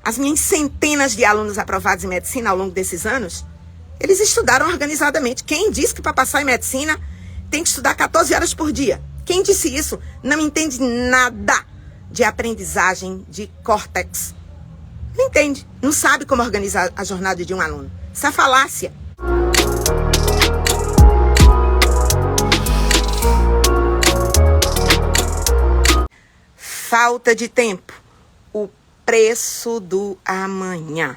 as minhas centenas de alunos aprovados em medicina ao longo desses anos, eles estudaram organizadamente. Quem disse que para passar em medicina tem que estudar 14 horas por dia? Quem disse isso não entende nada de aprendizagem de córtex. Não entende, não sabe como organizar a jornada de um aluno. Isso é falácia. Falta de tempo. O preço do amanhã.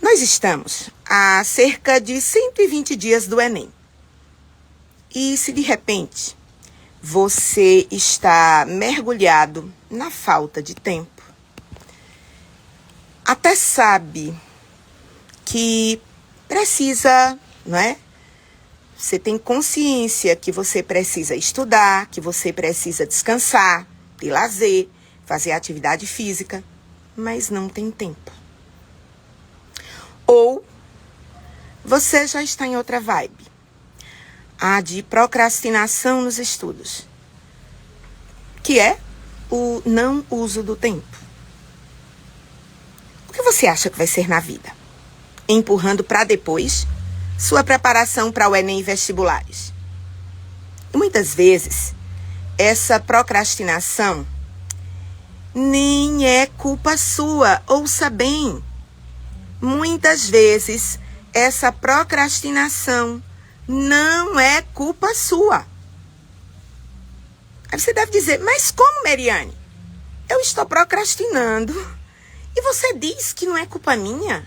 Nós estamos a cerca de 120 dias do Enem. E se de repente você está mergulhado na falta de tempo, até sabe que precisa, não é? Você tem consciência que você precisa estudar, que você precisa descansar, ter lazer, fazer atividade física, mas não tem tempo. Ou você já está em outra vibe, a de procrastinação nos estudos, que é o não uso do tempo. O que você acha que vai ser na vida? Empurrando para depois sua preparação para o Enem e vestibulares. E muitas vezes, essa procrastinação nem é culpa sua, ouça bem. Muitas vezes, essa procrastinação não é culpa sua. Aí você deve dizer, mas como, Meriane? Eu estou procrastinando e você diz que não é culpa minha?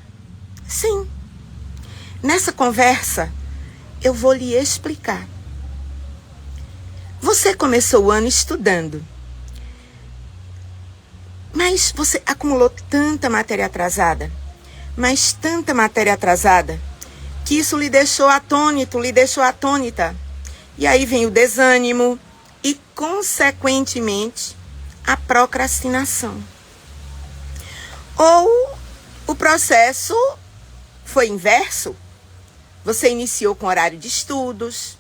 Sim. Nessa conversa, eu vou lhe explicar. Você começou o ano estudando, mas você acumulou tanta matéria atrasada, que isso lhe deixou atônito, lhe deixou atônita. E aí vem o desânimo e, consequentemente, a procrastinação. Ou o processo foi inverso. Você iniciou com horário de estudos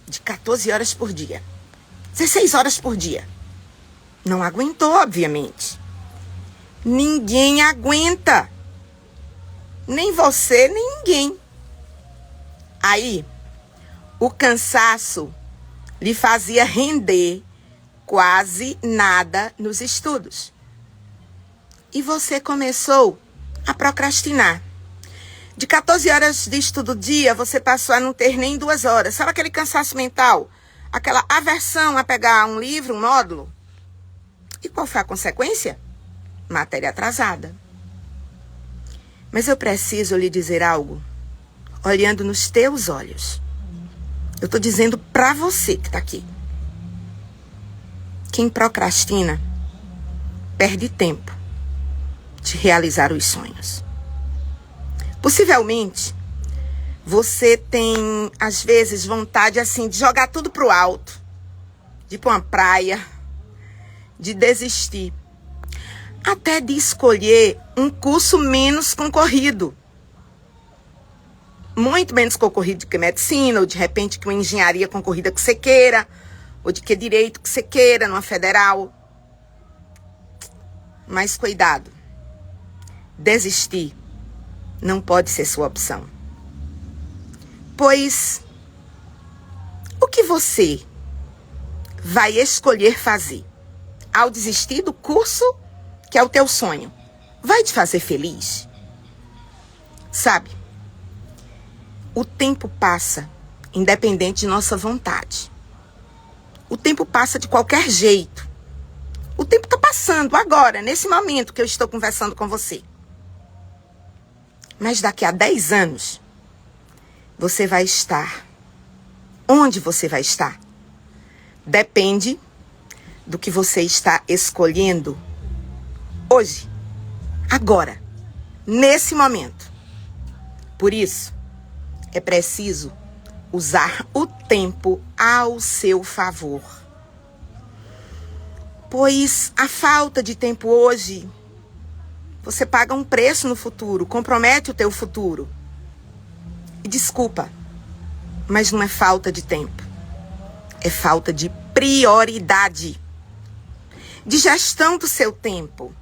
de 14 horas por dia, 16 horas por dia. Não aguentou, obviamente. Ninguém aguenta. Nem você, nem ninguém. Aí, o cansaço lhe fazia render quase nada nos estudos. E você começou a procrastinar. De 14 horas de estudo dia, você passou a não ter nem 2 horas. Sabe aquele cansaço mental? Aquela aversão a pegar um livro, um módulo? E qual foi a consequência? Matéria atrasada. Mas eu preciso lhe dizer algo, olhando nos teus olhos. Eu estou dizendo para você que está aqui. Quem procrastina perde tempo de realizar os sonhos. Possivelmente, você tem, às vezes, vontade assim de jogar tudo pro alto, de ir para uma praia, de desistir. Até de escolher um curso menos concorrido. Muito menos concorrido que medicina, ou de repente que uma engenharia concorrida que você queira, ou de que direito que você queira, numa federal. Mas cuidado. Desistir não pode ser sua opção. Pois, o que você vai escolher fazer ao desistir do curso que é o teu sonho? Vai te fazer feliz? Sabe, o tempo passa independente de nossa vontade. O tempo passa de qualquer jeito. O tempo está passando agora, nesse momento que eu estou conversando com você. Mas daqui a 10 anos, você vai estar. Onde você vai estar? Depende do que você está escolhendo hoje, agora, nesse momento. Por isso, é preciso usar o tempo ao seu favor. Pois a falta de tempo hoje, você paga um preço no futuro, compromete o teu futuro. E desculpa, mas não é falta de tempo. É falta de prioridade, de gestão do seu tempo.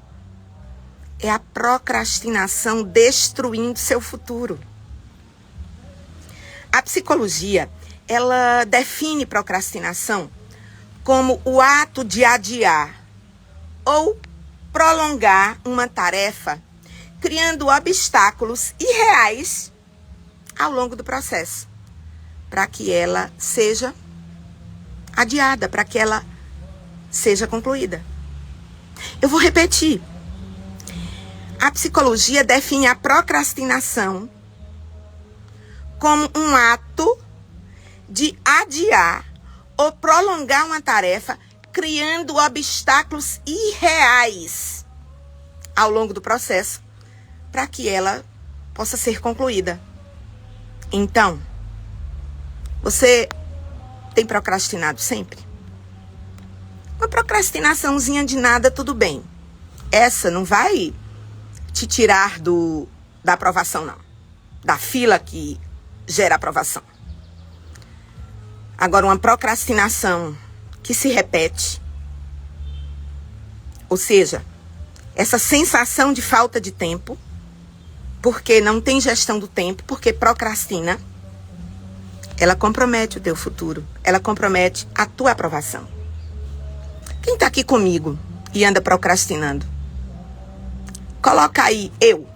é a procrastinação destruindo seu futuro. A psicologia, ela define procrastinação como o ato de adiar ou prolongar uma tarefa, criando obstáculos irreais ao longo do processo, para que ela seja adiada, para que ela seja concluída. Eu vou repetir. A psicologia define a procrastinação como um ato de adiar ou prolongar uma tarefa, criando obstáculos irreais ao longo do processo, para que ela possa ser concluída. Então, você tem procrastinado sempre? Uma procrastinaçãozinha de nada, tudo bem. Essa não vai te tirar da aprovação, não. Da fila que gera aprovação. Agora, uma procrastinação que se repete, ou seja, essa sensação de falta de tempo, porque não tem gestão do tempo, porque procrastina, ela compromete o teu futuro, ela compromete a tua aprovação. Quem está aqui comigo e anda procrastinando? Coloca aí, eu.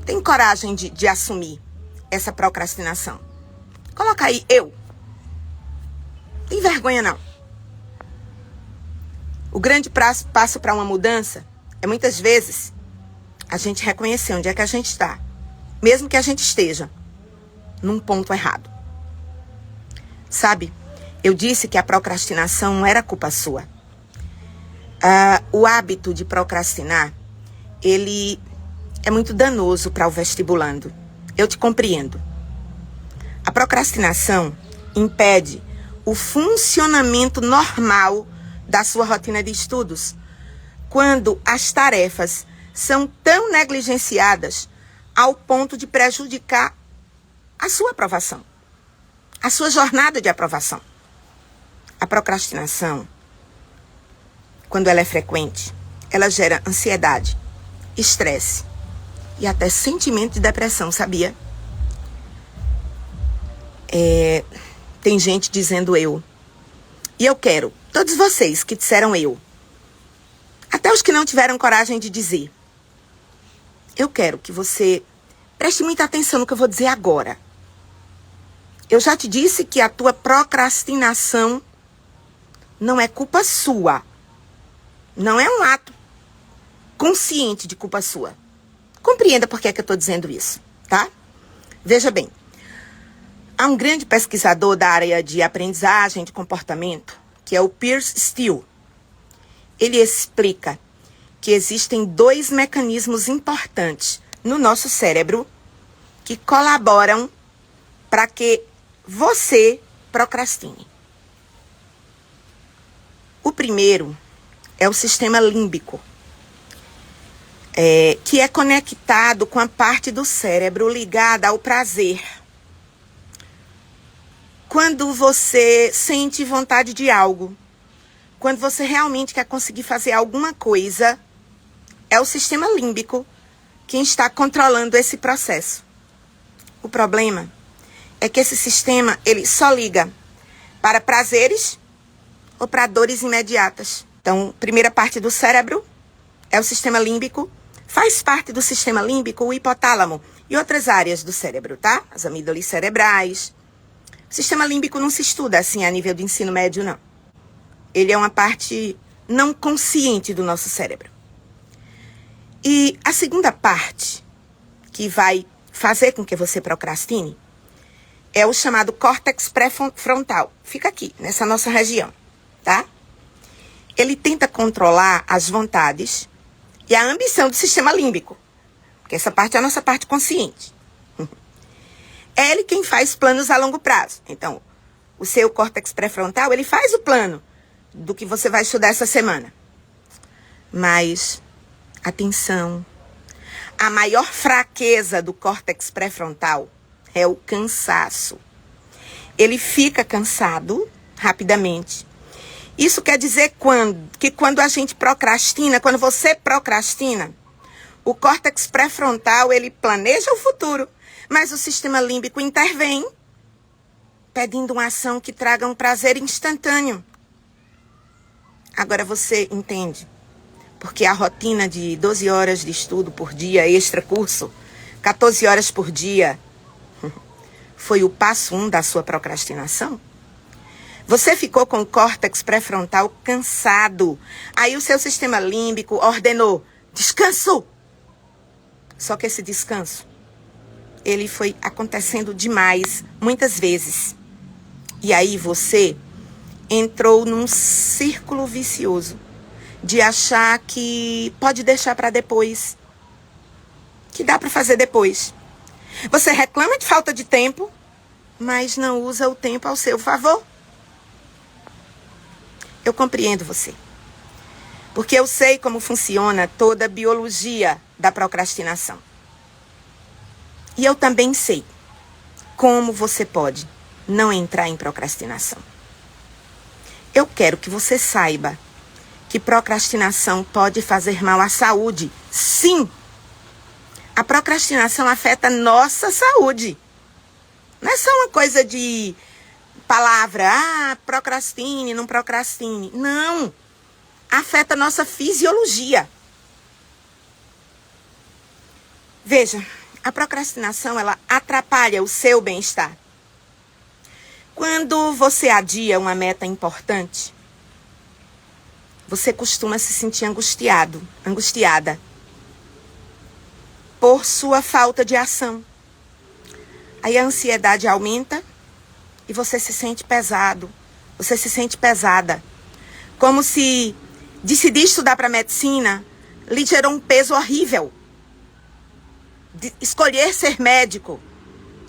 Tem coragem de assumir essa procrastinação? Coloca aí, eu. Tem vergonha, não. O grande passo para uma mudança é, muitas vezes, a gente reconhecer onde é que a gente está, mesmo que a gente esteja num ponto errado. Sabe, eu disse que a procrastinação não era culpa sua. O hábito de procrastinar, ele é muito danoso para o vestibulando. Eu te compreendo. A procrastinação impede o funcionamento normal da sua rotina de estudos, quando as tarefas são tão negligenciadas ao ponto de prejudicar a sua aprovação, a sua jornada de aprovação. A procrastinação, quando ela é frequente, ela gera ansiedade, estresse e até sentimento de depressão, sabia? Tem gente dizendo eu. E eu quero, todos vocês que disseram eu, até os que não tiveram coragem de dizer, eu quero que você preste muita atenção no que eu vou dizer agora. Eu já te disse que a tua procrastinação não é culpa sua. Não é um ato consciente de culpa sua. Compreenda por que é que eu estou dizendo isso, tá? Veja bem. Há um grande pesquisador da área de aprendizagem de comportamento, que é o Piers Steel. Ele explica que existem 2 mecanismos importantes no nosso cérebro que colaboram para que você procrastine. O primeiro é o sistema límbico, que é conectado com a parte do cérebro ligada ao prazer. Quando você sente vontade de algo, quando você realmente quer conseguir fazer alguma coisa, é o sistema límbico quem está controlando esse processo. O problema é que esse sistema, ele só liga para prazeres ou para dores imediatas. Então, primeira parte do cérebro é o sistema límbico. Faz parte do sistema límbico o hipotálamo e outras áreas do cérebro, tá? As amígdalas cerebrais. O sistema límbico não se estuda assim a nível do ensino médio, não. Ele é uma parte não consciente do nosso cérebro. E a segunda parte, que vai fazer com que você procrastine, é o chamado córtex pré-frontal. Fica aqui, nessa nossa região, tá? Ele tenta controlar as vontades e a ambição do sistema límbico, porque essa parte é a nossa parte consciente. É ele quem faz planos a longo prazo. Então, o seu córtex pré-frontal, ele faz o plano do que você vai estudar essa semana. Mas, atenção, a maior fraqueza do córtex pré-frontal é o cansaço. Ele fica cansado rapidamente. Isso quer dizer que quando a gente procrastina, quando você procrastina, O córtex pré-frontal, ele planeja o futuro, mas o sistema límbico intervém, pedindo uma ação que traga um prazer instantâneo. Agora você entende, porque a rotina de 12 horas de estudo por dia, extra curso, 14 horas por dia, foi o passo 1 da sua procrastinação? Você ficou com o córtex pré-frontal cansado. Aí o seu sistema límbico ordenou, descanso. Só que esse descanso, ele foi acontecendo demais, muitas vezes. E aí você entrou num círculo vicioso de achar que pode deixar para depois, que dá para fazer depois. Você reclama de falta de tempo, mas não usa o tempo ao seu favor. Eu compreendo você, porque eu sei como funciona toda a biologia da procrastinação. E eu também sei como você pode não entrar em procrastinação. Eu quero que você saiba que procrastinação pode fazer mal à saúde. Sim, a procrastinação afeta a nossa saúde. Não é só uma coisa de palavra, procrastine, não procrastine. Não, afeta a nossa fisiologia. Veja, a procrastinação, ela atrapalha o seu bem-estar. Quando você adia uma meta importante, você costuma se sentir angustiada por sua falta de ação. Aí a ansiedade aumenta e você se sente pesado, você se sente pesada. Como se decidir estudar para medicina lhe gerou um peso horrível. Escolher ser médico,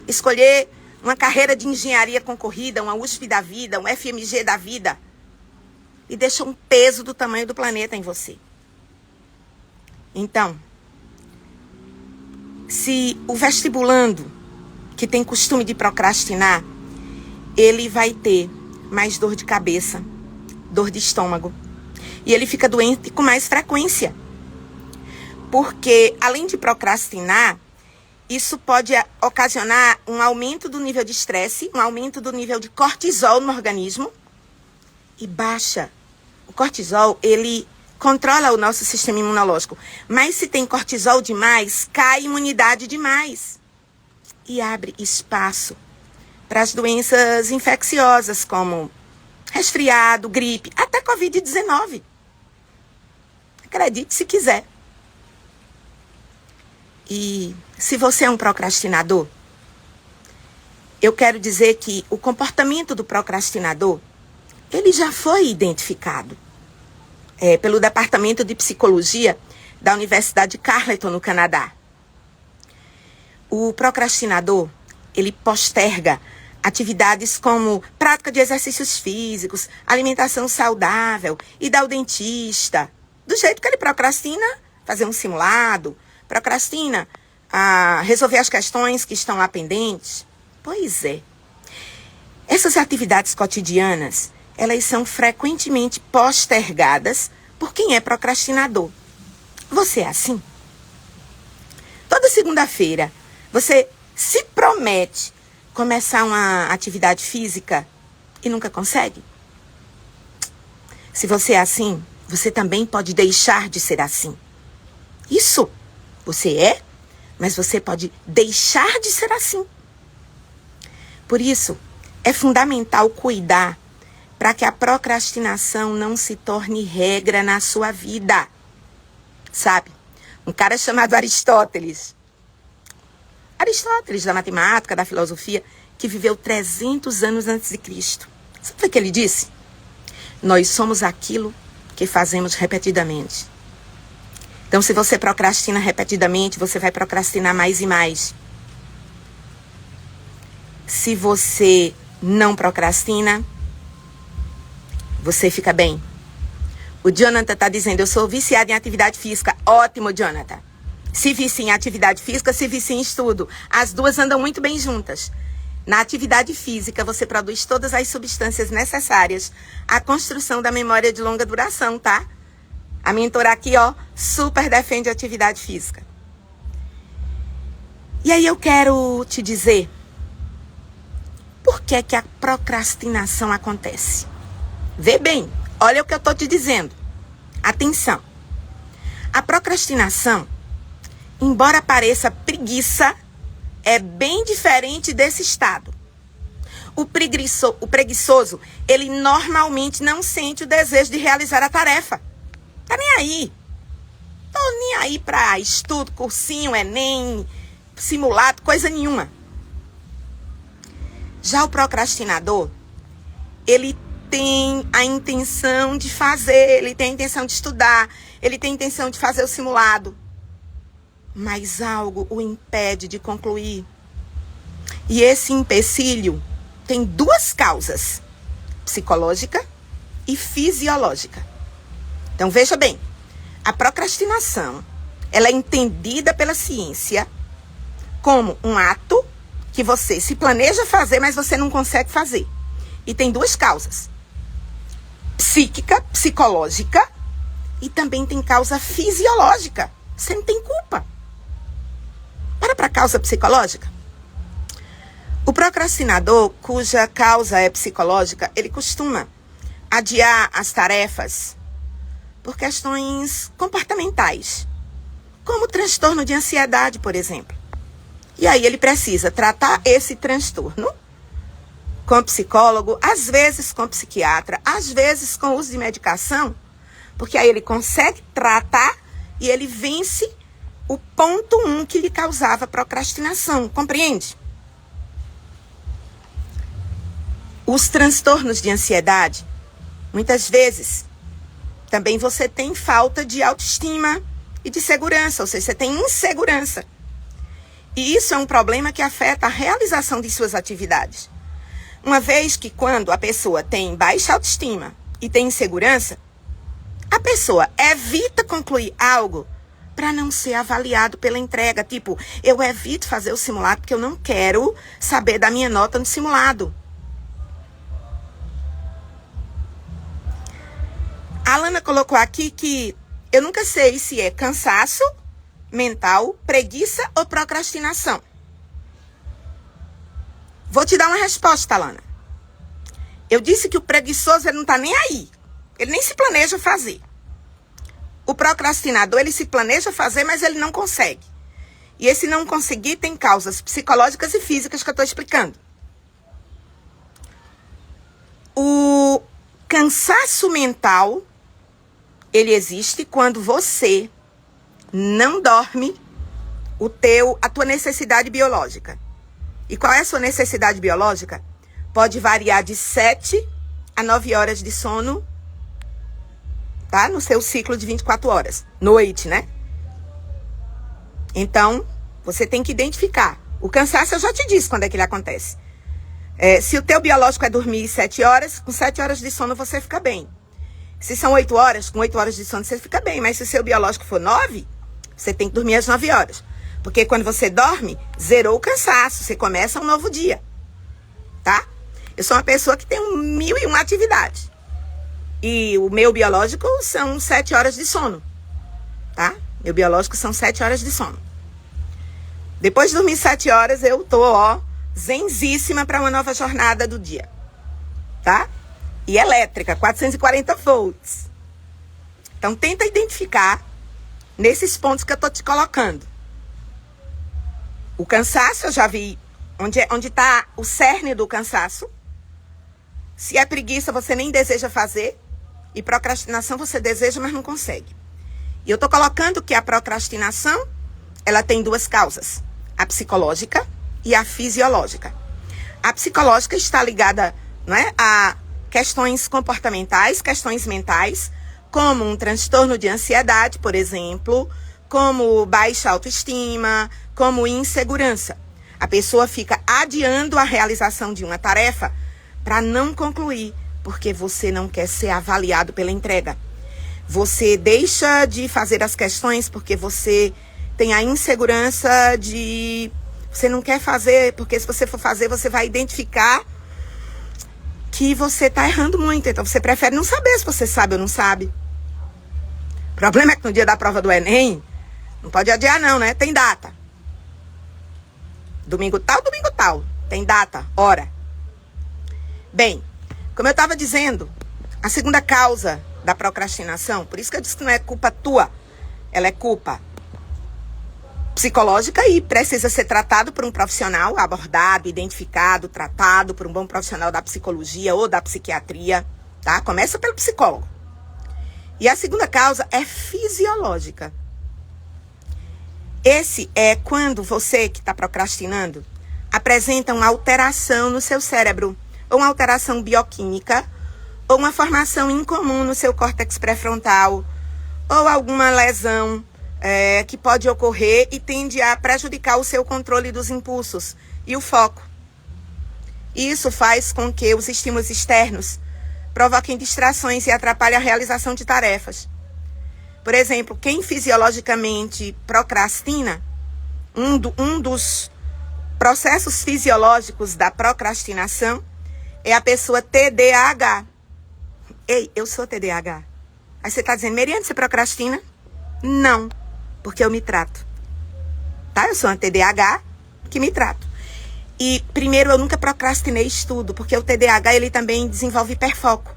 escolher uma carreira de engenharia concorrida, uma USP da vida, um FMG da vida, e deixa um peso do tamanho do planeta em você. Então, se o vestibulando, que tem costume de procrastinar, ele vai ter mais dor de cabeça, dor de estômago, e ele fica doente com mais frequência. Porque, além de procrastinar, isso pode ocasionar um aumento do nível de estresse, um aumento do nível de cortisol no organismo e baixa. O cortisol, ele controla o nosso sistema imunológico. Mas se tem cortisol demais, cai imunidade demais. E abre espaço para as doenças infecciosas, como resfriado, gripe, até Covid-19. Acredite se quiser. E se você é um procrastinador, eu quero dizer que o comportamento do procrastinador, ele já foi identificado pelo Departamento de Psicologia da Universidade de Carleton, no Canadá. O procrastinador, ele posterga atividades como prática de exercícios físicos, alimentação saudável, ir ao dentista. Do jeito que ele procrastina, fazer um simulado, procrastina a resolver as questões que estão lá pendentes. Pois é. Essas atividades cotidianas, elas são frequentemente postergadas por quem é procrastinador. Você é assim? Toda segunda-feira, você se promete começar uma atividade física e nunca consegue? Se você é assim, você também pode deixar de ser assim. Isso, você é, mas você pode deixar de ser assim. Por isso, é fundamental cuidar para que a procrastinação não se torne regra na sua vida. Sabe, um cara chamado Aristóteles da matemática, da filosofia, que viveu 300 anos antes de Cristo. Sabe o que ele disse? Nós somos aquilo que fazemos repetidamente. Então, se você procrastina repetidamente, você vai procrastinar mais e mais. Se você não procrastina, você fica bem. O Jonathan está dizendo, eu sou viciado em atividade física. Ótimo, Jonathan. Se vicia em atividade física, se vicia em estudo. As duas andam muito bem juntas. Na atividade física, você produz todas as substâncias necessárias à construção da memória de longa duração, tá? A mentora aqui, ó, super defende a atividade física. E aí eu quero te dizer por que que a procrastinação acontece. Vê bem, olha o que eu estou te dizendo. Atenção. A procrastinação, embora pareça preguiça, é bem diferente desse estado. O preguiçoso, ele normalmente não sente o desejo de realizar a tarefa. Tá nem aí. Tô nem aí pra estudo, cursinho, Enem, simulado, coisa nenhuma. Já o procrastinador, ele tem a intenção de fazer, ele tem a intenção de estudar, ele tem a intenção de fazer o simulado. Mas algo o impede de concluir. E esse empecilho tem duas causas, psicológica e fisiológica. Então, veja bem, a procrastinação, ela é entendida pela ciência como um ato que você se planeja fazer, mas você não consegue fazer. E tem duas causas, psíquica, psicológica, e também tem causa fisiológica. Você não tem culpa. Para a causa psicológica. O procrastinador, cuja causa é psicológica, ele costuma adiar as tarefas por questões comportamentais, como transtorno de ansiedade, por exemplo. E aí ele precisa tratar esse transtorno com psicólogo, às vezes com psiquiatra, às vezes com uso de medicação, porque aí ele consegue tratar e ele vence o ponto 1 que lhe causava procrastinação, compreende? Os transtornos de ansiedade, muitas vezes, também você tem falta de autoestima e de segurança, ou seja, você tem insegurança. E isso é um problema que afeta a realização de suas atividades. Uma vez que quando a pessoa tem baixa autoestima e tem insegurança, a pessoa evita concluir algo para não ser avaliado pela entrega. Tipo, eu evito fazer o simulado porque eu não quero saber da minha nota no simulado. A Alana colocou aqui que eu nunca sei se é cansaço mental, preguiça ou procrastinação. Vou te dar uma resposta, Alana. Eu disse que o preguiçoso ele não está nem aí. Ele nem se planeja fazer. O procrastinador, ele se planeja fazer, mas ele não consegue. E esse não conseguir tem causas psicológicas e físicas que eu estou explicando. O cansaço mental, ele existe quando você não dorme a tua necessidade biológica. E qual é a sua necessidade biológica? Pode variar de 7 a 9 horas de sono, tá? No seu ciclo de 24 horas. Noite, né? Então, você tem que identificar. O cansaço, eu já te disse quando é que ele acontece. Se o teu biológico é dormir 7 horas, com 7 horas de sono você fica bem. Se são 8 horas, com 8 horas de sono você fica bem. Mas se o seu biológico for 9, você tem que dormir às 9 horas. Porque quando você dorme, zerou o cansaço. Você começa um novo dia. Tá? Eu sou uma pessoa que tem 1001 atividades. E o meu biológico são 7 horas de sono. Tá? Meu biológico são 7 horas de sono. Depois de dormir 7 horas, eu tô, zenzíssima para uma nova jornada do dia. Tá? E elétrica, 440 volts. Então, tenta identificar nesses pontos que eu tô te colocando. O cansaço, eu já vi onde está o cerne do cansaço. Se é preguiça, você nem deseja fazer. E procrastinação, você deseja, mas não consegue. E eu tô colocando que a procrastinação, ela tem duas causas. A psicológica e a fisiológica. A psicológica está ligada, não é, a questões comportamentais, questões mentais, como um transtorno de ansiedade, por exemplo, como baixa autoestima, como insegurança. A pessoa fica adiando a realização de uma tarefa para não concluir, porque você não quer ser avaliado pela entrega. Você deixa de fazer as questões porque você tem a insegurança de... Você não quer fazer, porque se você for fazer, você vai identificar que você está errando muito. Então, você prefere não saber se você sabe ou não sabe. O problema é que no dia da prova do Enem, não pode adiar não, né? Tem data. Domingo tal. Tem data, hora. Bem, como eu estava dizendo, a segunda causa da procrastinação, por isso que eu disse que não é culpa tua, ela é culpa psicológica e precisa ser tratado por um profissional, abordado, identificado, tratado por um bom profissional da psicologia ou da psiquiatria, tá? Começa pelo psicólogo. E a segunda causa é fisiológica. Esse é quando você que está procrastinando apresenta uma alteração no seu cérebro, ou uma alteração bioquímica, ou uma formação incomum no seu córtex pré-frontal, ou alguma lesão que pode ocorrer e tende a prejudicar o seu controle dos impulsos e o foco. Isso faz com que os estímulos externos provoquem distrações e atrapalhem a realização de tarefas. Por exemplo, quem fisiologicamente procrastina, um dos processos fisiológicos da procrastinação é a pessoa TDAH. Ei, eu sou TDAH. Aí você está dizendo, Meriane, você procrastina? Não, porque eu me trato. Tá? Eu sou uma TDAH que me trato. E, primeiro, eu nunca procrastinei estudo, porque o TDAH, ele também desenvolve hiperfoco.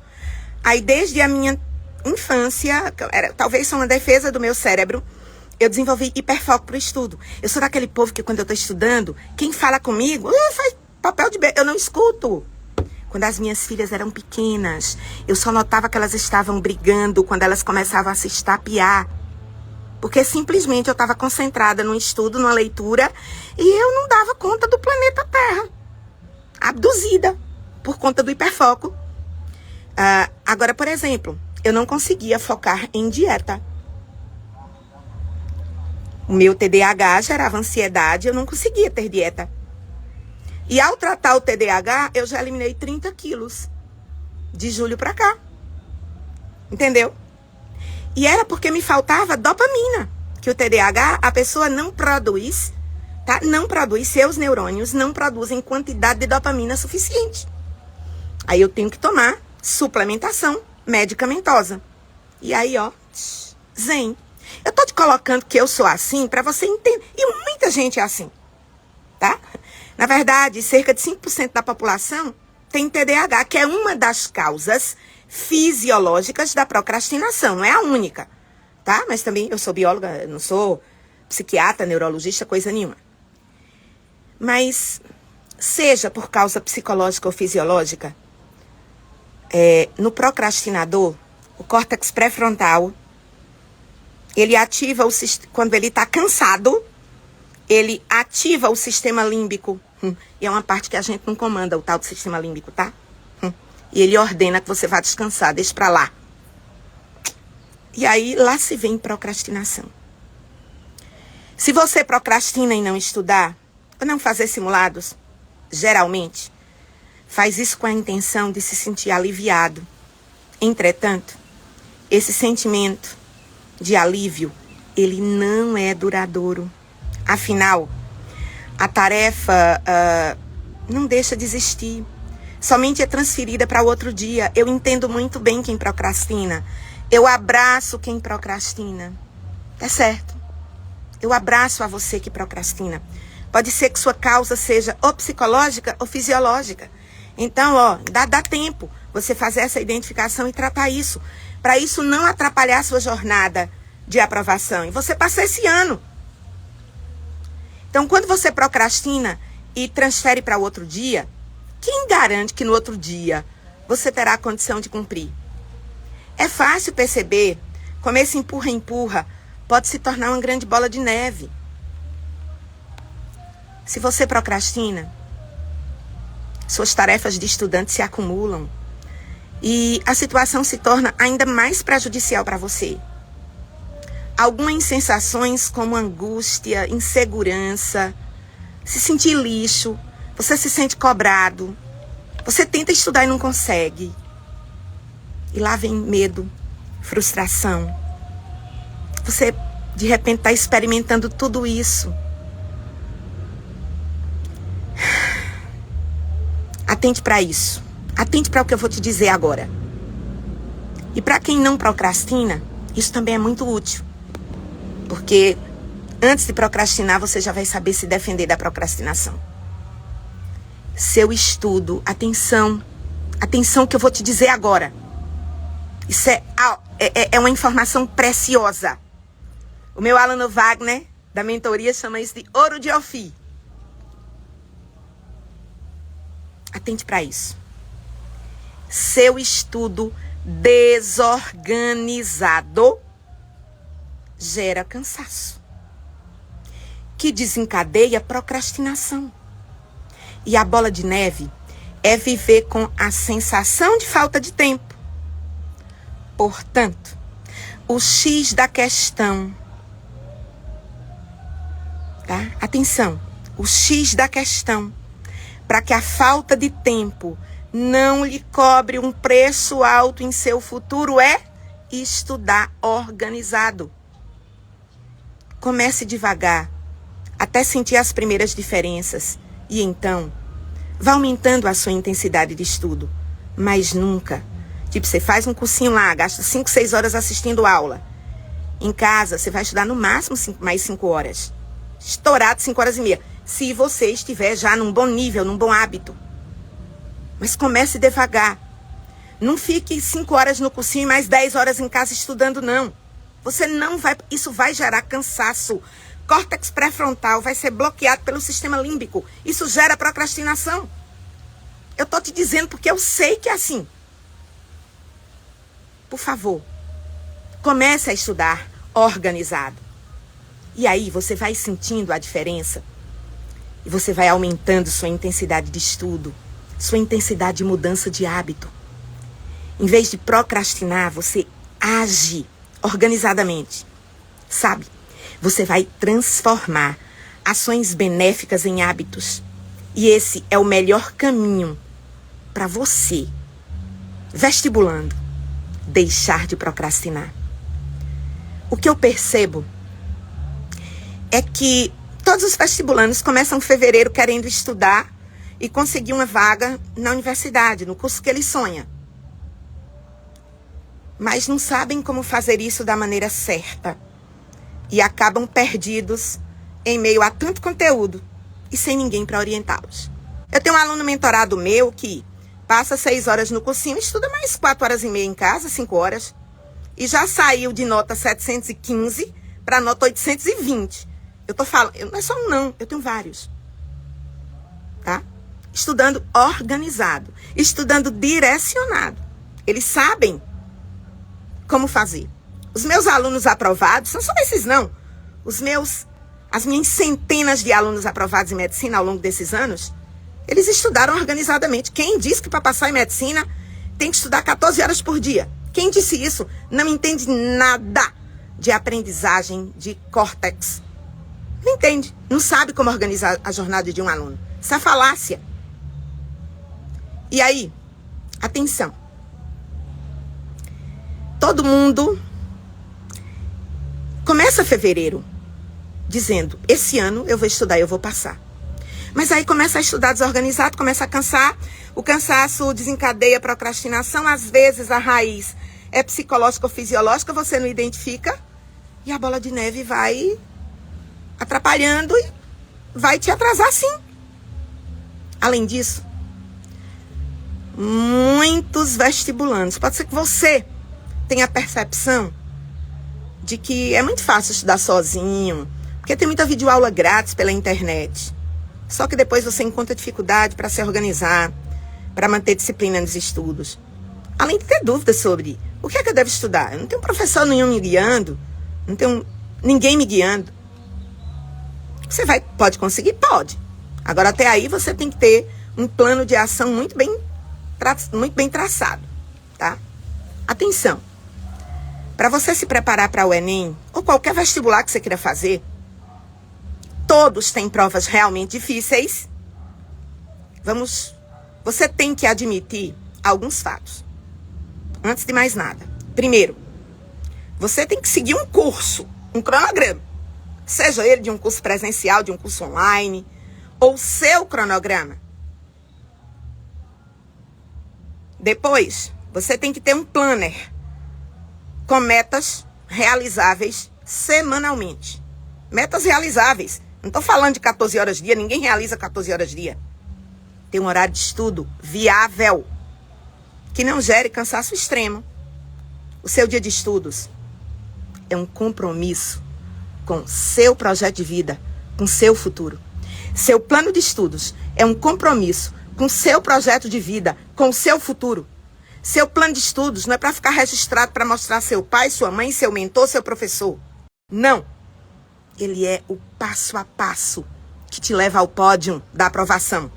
Aí, desde a minha infância, talvez só uma defesa do meu cérebro, eu desenvolvi hiperfoco pro estudo. Eu sou daquele povo que, quando eu tô estudando, quem fala comigo, faz papel de eu não escuto. Quando as minhas filhas eram pequenas, eu só notava que elas estavam brigando quando elas começavam a se estapear. Porque simplesmente eu estava concentrada no estudo, numa leitura, e eu não dava conta do planeta Terra. Abduzida por conta do hiperfoco. Agora, por exemplo, eu não conseguia focar em dieta. O meu TDAH gerava ansiedade, eu não conseguia ter dieta. E ao tratar o TDAH, eu já eliminei 30 quilos de julho pra cá. Entendeu? E era porque me faltava dopamina. Que o TDAH, a pessoa não produz, tá? Não produz, seus neurônios não produzem quantidade de dopamina suficiente. Aí eu tenho que tomar suplementação medicamentosa. E aí, ó, zen. Eu tô te colocando que eu sou assim pra você entender. E muita gente é assim, tá? Na verdade, cerca de 5% da população tem TDAH, que é uma das causas fisiológicas da procrastinação. Não é a única, tá? Mas também eu sou bióloga, não sou psiquiatra, neurologista, coisa nenhuma. Mas, seja por causa psicológica ou fisiológica, no procrastinador, o córtex pré-frontal, ele ativa quando ele está cansado, ele ativa o sistema límbico. E é uma parte que a gente não comanda, o tal do sistema límbico, tá? E ele ordena que você vá descansar, deixa pra lá. E aí, lá se vem procrastinação. Se você procrastina em não estudar, ou não fazer simulados, geralmente, faz isso com a intenção de se sentir aliviado. Entretanto, esse sentimento de alívio, ele não é duradouro. Afinal, a tarefa não deixa de existir. Somente é transferida para o outro dia. Eu entendo muito bem quem procrastina. Eu abraço quem procrastina. É certo. Eu abraço a você que procrastina. Pode ser que sua causa seja ou psicológica ou fisiológica. Então, ó, dá tempo você fazer essa identificação e tratar isso. Para isso não atrapalhar a sua jornada de aprovação. E você passa esse ano. Então, quando você procrastina e transfere para o outro dia, quem garante que no outro dia você terá a condição de cumprir? É fácil perceber como esse empurra-empurra pode se tornar uma grande bola de neve. Se você procrastina, suas tarefas de estudante se acumulam e a situação se torna ainda mais prejudicial para você. Algumas sensações como angústia, insegurança, se sentir lixo, você se sente cobrado, você tenta estudar e não consegue. E lá vem medo, frustração. Você, de repente, está experimentando tudo isso. Atente para isso. Atente para o que eu vou te dizer agora. E para quem não procrastina, isso também é muito útil. Porque Antes de procrastinar, você já vai saber se defender da procrastinação. Seu estudo, atenção que eu vou te dizer agora. Isso é uma informação preciosa. O meu aluno Wagner, da mentoria, chama isso de ouro de Ofir. Atente para isso. Seu estudo desorganizado gera cansaço, que desencadeia procrastinação. E a bola de neve é viver com a sensação de falta de tempo. Portanto, o X da questão, tá? Atenção, o X da questão, para que a falta de tempo não lhe cobre um preço alto em seu futuro, é estudar organizado. Comece devagar, até sentir as primeiras diferenças. E então, vá aumentando a sua intensidade de estudo. Mas nunca. Tipo, você faz um cursinho lá, gasta 5, 6 horas assistindo aula. Em casa, você vai estudar no máximo mais 5 horas. Estourado 5 horas e meia. Se você estiver já num bom nível, num bom hábito. Mas comece devagar. Não fique 5 horas no cursinho e mais 10 horas em casa estudando, não. Você não vai... Isso vai gerar cansaço. Córtex pré-frontal vai ser bloqueado pelo sistema límbico. Isso gera procrastinação. Eu tô te dizendo porque eu sei que é assim. Por favor, comece a estudar organizado. E aí você vai sentindo a diferença. E você vai aumentando sua intensidade de estudo, sua intensidade de mudança de hábito. Em vez de procrastinar, você age organizadamente. Sabe? Você vai transformar ações benéficas em hábitos. E esse é o melhor caminho para você, vestibulando, deixar de procrastinar. O que eu percebo é que todos os vestibulandos começam em fevereiro querendo estudar e conseguir uma vaga na universidade, no curso que ele sonha. Mas não sabem como fazer isso da maneira certa. E acabam perdidos em meio a tanto conteúdo e sem ninguém para orientá-los. Eu tenho um aluno mentorado meu que passa 6 horas no cursinho, estuda mais 4 horas e meia em casa, 5 horas, e já saiu de nota 715 para nota 820. Eu tô falando, não é só um não, eu tenho vários. Tá? Estudando organizado, estudando direcionado. Eles sabem como fazer. Os meus alunos aprovados, não são esses não. As minhas centenas de alunos aprovados em medicina ao longo desses anos, eles estudaram organizadamente. Quem disse que para passar em medicina tem que estudar 14 horas por dia? Quem disse isso não entende nada de aprendizagem de córtex. Não entende, não sabe como organizar a jornada de um aluno. Isso é falácia. E aí, atenção. Todo mundo começa fevereiro dizendo, esse ano eu vou estudar, eu vou passar. Mas aí começa a estudar desorganizado, começa a cansar. O cansaço desencadeia a procrastinação. Às vezes a raiz é psicológica ou fisiológica, você não identifica. E a bola de neve vai atrapalhando e vai te atrasar sim. Além disso, muitos vestibulandos, pode ser que você tenha a percepção de que é muito fácil estudar sozinho, porque tem muita videoaula grátis pela internet. Só que depois você encontra dificuldade para se organizar, para manter disciplina nos estudos. Além de ter dúvidas sobre o que é que eu devo estudar. Eu não tenho professor nenhum me guiando, não tenho ninguém me guiando. Você pode conseguir? Pode. Agora até aí você tem que ter um plano de ação muito bem traçado, tá? Atenção. Para você se preparar para o Enem, ou qualquer vestibular que você queira fazer, todos têm provas realmente difíceis. Você tem que admitir alguns fatos. Antes de mais nada. Primeiro, você tem que seguir um curso, um cronograma. Seja ele de um curso presencial, de um curso online, ou seu cronograma. Depois, você tem que ter um planner com metas realizáveis semanalmente. Metas realizáveis. Não estou falando de 14 horas dia, ninguém realiza 14 horas dia. Tem um horário de estudo viável, que não gere cansaço extremo. O seu dia de estudos é um compromisso com seu projeto de vida, com seu futuro. Seu plano de estudos é um compromisso com seu projeto de vida, com seu futuro. Seu plano de estudos não é para ficar registrado para mostrar seu pai, sua mãe, seu mentor, seu professor. Não. Ele é o passo a passo que te leva ao pódio da aprovação.